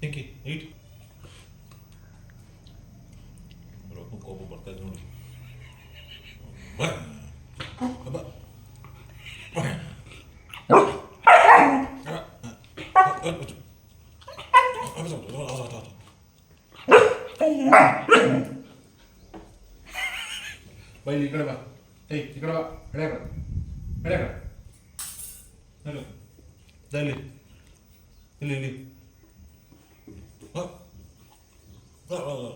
ಪಿಂಕಿ ಈಟ್ ರೊಕ್ಕ ಕೋಪ ಬರ್ತಾ ಇದೆ ನೋಡಿ. ಬಾ ಬಾ ಬೈಲಿ ಈ ಕಡೆ ಬಾ. ಏಯ್ ಈ ಕಡೆ ಬಾ. ಎಳೆ ಕಡೆ ಎಳೆ ಕಡೆ ಇಲ್ಲಿ ಇಲ್ಲಿ ಇಲ್ಲಿ ಬಾ ಬಾ ಬಾ ಬಾ